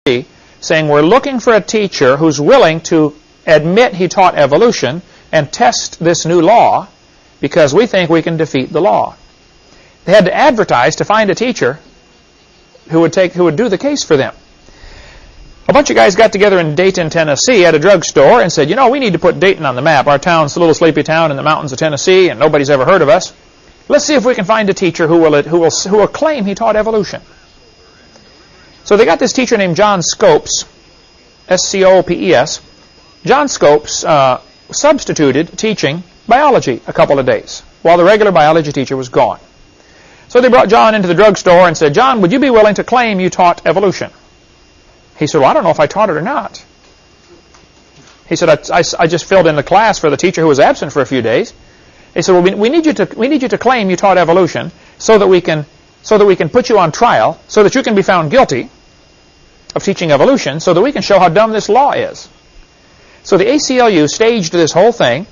saying we're looking for a teacher who's willing to admit he taught evolution and test this new law because we think we can defeat the law. They had to advertise to find a teacher who would do the case for them. A bunch of guys got together in Dayton, Tennessee at a drugstore and said, you know, we need to put Dayton on the map. Our town's a little sleepy town in the mountains of Tennessee and nobody's ever heard of us. Let's see if we can find a teacher who will claim he taught evolution. So they got this teacher named John Scopes, S-C-O-P-E-S. John Scopes substituted teaching biology a couple of days while the regular biology teacher was gone. So they brought John into the drugstore and said, John, would you be willing to claim you taught evolution? He said, well, I don't know if I taught it or not. He said, I just filled in the class for the teacher who was absent for a few days. He said, well, we need you to claim you taught evolution so that we can put you on trial, so that you can be found guilty of teaching evolution, so that we can show how dumb this law is. So the ACLU staged this whole thing.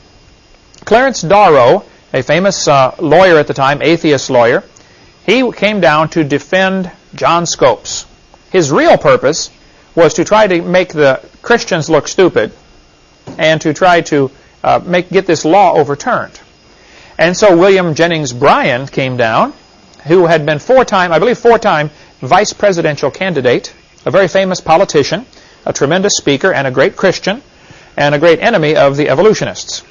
Clarence Darrow, a famous lawyer at the time, atheist lawyer, he came down to defend John Scopes. His real purpose was to try to make the Christians look stupid and to try to get this law overturned. And so William Jennings Bryan came down, who had been four-time vice presidential candidate, a very famous politician, a tremendous speaker, and a great Christian, and a great enemy of the evolutionists.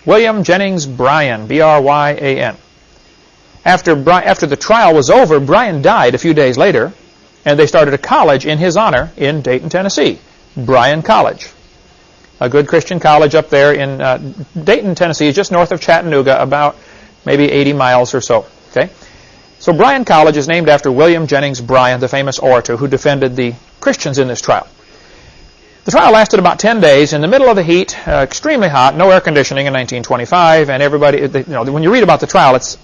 William Jennings Bryan, B-R-Y-A-N. After the trial was over, Bryan died a few days later, and they started a college in his honor in Dayton, Tennessee, Bryan College. A good Christian college up there in Dayton, Tennessee, just north of Chattanooga, about maybe 80 miles or so. Okay? So Bryan College is named after William Jennings Bryan, the famous orator who defended the Christians in this trial. The trial lasted about 10 days in the middle of the heat, extremely hot, no air conditioning in 1925, and everybody, when you read about the trial, it's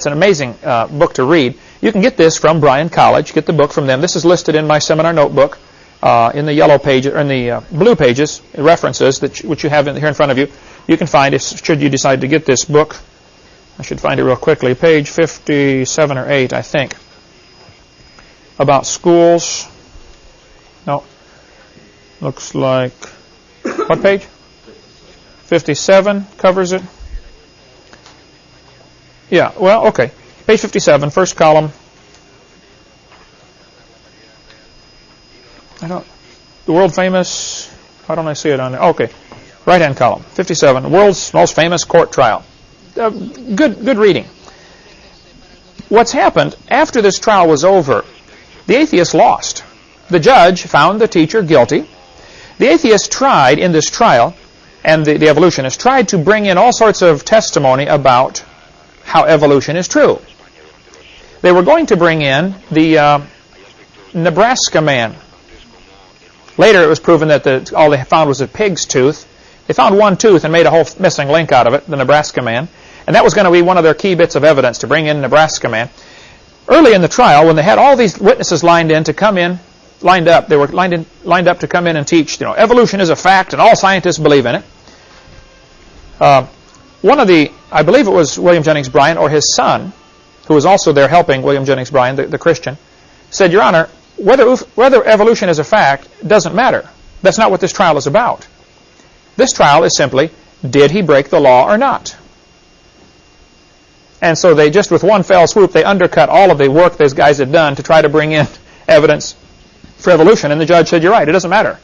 an amazing book to read. You can get this from Bryan College, get the book from them. This is listed in my seminar notebook in the yellow pages, or in the blue pages, references, which you have here in front of you. You can find, should you decide to get this book. I should find it real quickly. Page 57 or 8, I think. About schools. No. Looks like... What page? 57 covers it. Yeah, well, okay. Page 57, first column. The world famous... Why don't I see it on there? Okay. Right-hand column. 57. World's most famous court trial. Good reading. What's happened after this trial was over, the atheists lost. The judge found the teacher guilty. The atheists tried in this trial, and the evolutionists tried to bring in all sorts of testimony about how evolution is true. They were going to bring in the Nebraska man. Later it was proven that all they found was a pig's tooth. They found one tooth and made a whole missing link out of it, the Nebraska man. And that was going to be one of their key bits of evidence to bring in Nebraska man. Early in the trial, when they had all these witnesses lined up, they were lined up to come in and teach, evolution is a fact and all scientists believe in it. I believe it was William Jennings Bryan or his son, who was also there helping William Jennings Bryan, the Christian, said, Your Honor, whether evolution is a fact doesn't matter. That's not what this trial is about. This trial is simply, did he break the law or not? And so they just, with one fell swoop, they undercut all of the work those guys had done to try to bring in evidence for evolution. And the judge said, you're right, it doesn't matter.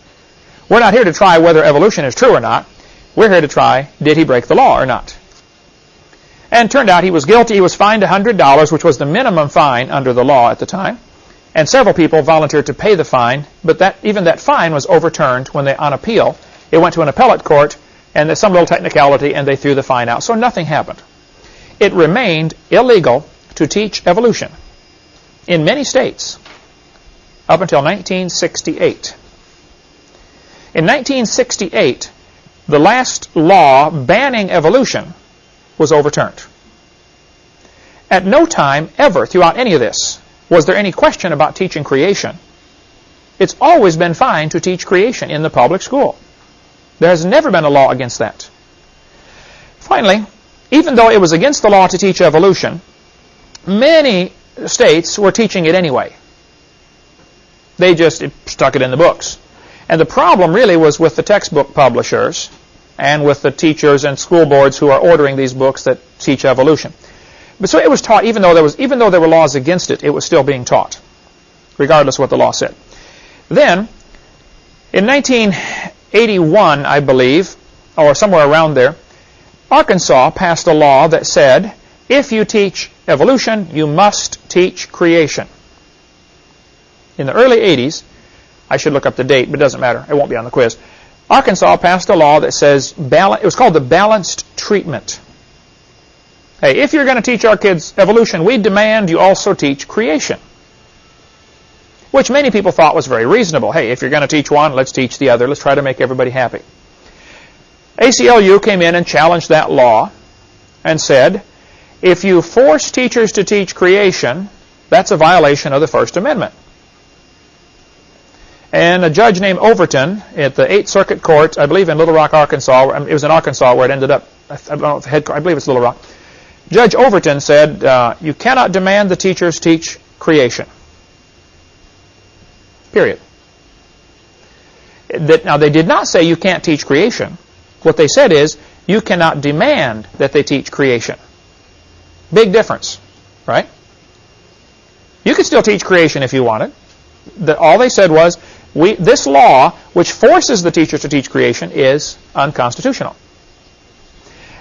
We're not here to try whether evolution is true or not. We're here to try, did he break the law or not? And it turned out he was guilty. He was fined $100, which was the minimum fine under the law at the time. And several people volunteered to pay the fine, but even that fine was overturned on appeal. It went to an appellate court, and there's some little technicality, and they threw the fine out. So nothing happened. It remained illegal to teach evolution in many states up until 1968. In 1968, the last law banning evolution was overturned. At no time ever throughout any of this was there any question about teaching creation. It's always been fine to teach creation in the public school. There has never been a law against that. Finally, even though it was against the law to teach evolution, many states were teaching it anyway. They just stuck it in the books. And the problem really was with the textbook publishers and with the teachers and school boards who are ordering these books that teach evolution. But so it was taught, even though there were laws against it, it was still being taught, regardless of what the law said. Then, in 1981, I believe, or somewhere around there, Arkansas passed a law that said, if you teach evolution, you must teach creation. In the early 80s, I should look up the date, but it doesn't matter. It won't be on the quiz. Arkansas passed a law that says, it was called the balanced treatment. Hey, if you're going to teach our kids evolution, we demand you also teach creation. Which many people thought was very reasonable. Hey, if you're going to teach one, let's teach the other. Let's try to make everybody happy. ACLU came in and challenged that law and said, if you force teachers to teach creation, that's a violation of the First Amendment. And a judge named Overton at the 8th Circuit Court, I believe in Little Rock, Arkansas, it was in Arkansas where it ended up, I believe it's Little Rock. Judge Overton said, you cannot demand the teachers teach creation. Period. Now, they did not say you can't teach creation. What they said is, you cannot demand that they teach creation. Big difference, right? You could still teach creation if you wanted. All they said was, this law, which forces the teachers to teach creation, is unconstitutional.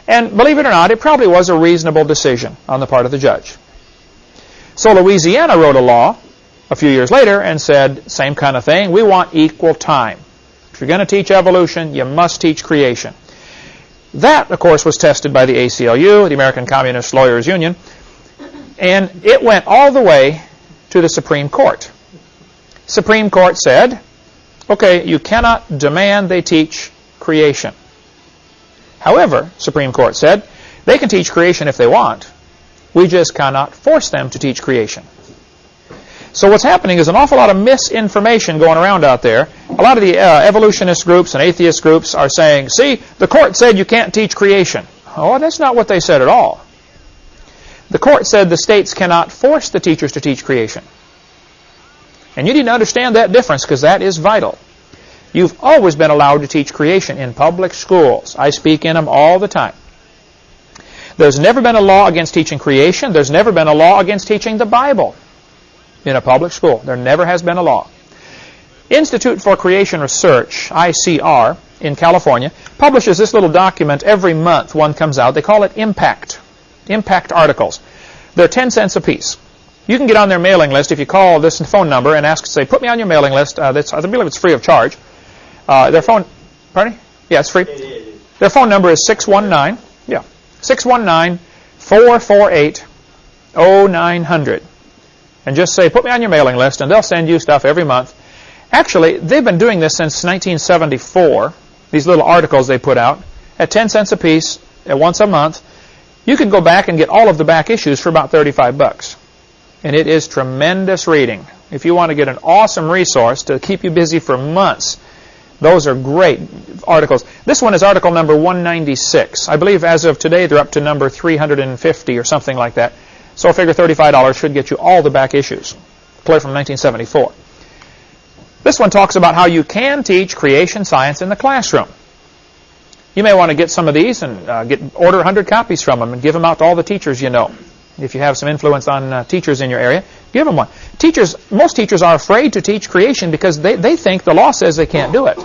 And believe it or not, it probably was a reasonable decision on the part of the judge. So Louisiana wrote a law a few years later and said, same kind of thing, we want equal time. If you're going to teach evolution, you must teach creation. That, of course, was tested by the ACLU, the American Communist Lawyers Union, and it went all the way to the Supreme Court. Supreme Court said, okay, you cannot demand they teach creation. However, Supreme Court said, they can teach creation if they want. We just cannot force them to teach creation. So what's happening is an awful lot of misinformation going around out there. A lot of the evolutionist groups and atheist groups are saying, see, the court said you can't teach creation. Oh, that's not what they said at all. The court said the states cannot force the teachers to teach creation. And you need to understand that difference because that is vital. You've always been allowed to teach creation in public schools. I speak in them all the time. There's never been a law against teaching creation. There's never been a law against teaching the Bible in a public school. There never has been a law. Institute for Creation Research, ICR, in California, publishes this little document every month. One comes out. They call it Impact articles. They're 10 cents a piece. You can get on their mailing list if you call this phone number and ask, say, put me on your mailing list. I believe it's free of charge. Their phone, pardon? Yeah, it's free. Their phone number is 619-448-0900. And just say, put me on your mailing list, and they'll send you stuff every month. Actually, they've been doing this since 1974, these little articles they put out, at 10 cents a piece, once a month. You can go back and get all of the back issues for about $35. And it is tremendous reading. If you want to get an awesome resource to keep you busy for months, those are great articles. This one is article number 196. I believe as of today, they're up to number 350 or something like that. So I figure $35 should get you all the back issues, clear from 1974. This one talks about how you can teach creation science in the classroom. You may want to get some of these and order 100 copies from them and give them out to all the teachers you know. If you have some influence on teachers in your area, give them one. Most teachers are afraid to teach creation because they think the law says they can't do it.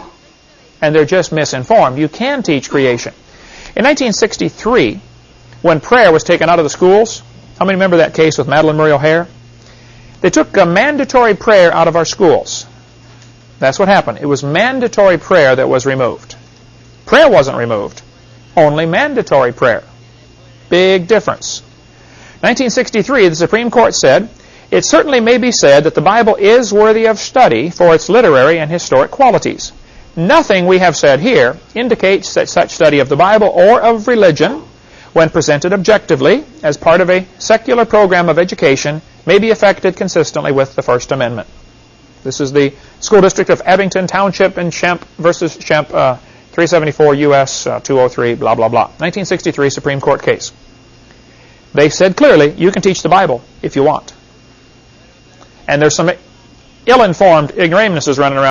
And they're just misinformed. You can teach creation. In 1963, when prayer was taken out of the schools, how many remember that case with Madeleine Murray O'Hare? They took a mandatory prayer out of our schools. That's what happened. It was mandatory prayer that was removed. Prayer wasn't removed. Only mandatory prayer. Big difference. 1963, the Supreme Court said, it certainly may be said that the Bible is worthy of study for its literary and historic qualities. Nothing we have said here indicates that such study of the Bible or of religion, when presented objectively as part of a secular program of education, may be effected consistently with the First Amendment. This is the School District of Abington Township and Shemp versus Shemp, 374 U.S. 203, blah, blah, blah. 1963 Supreme Court case. They said clearly, you can teach the Bible if you want. And there's some ill-informed ignoramuses running around.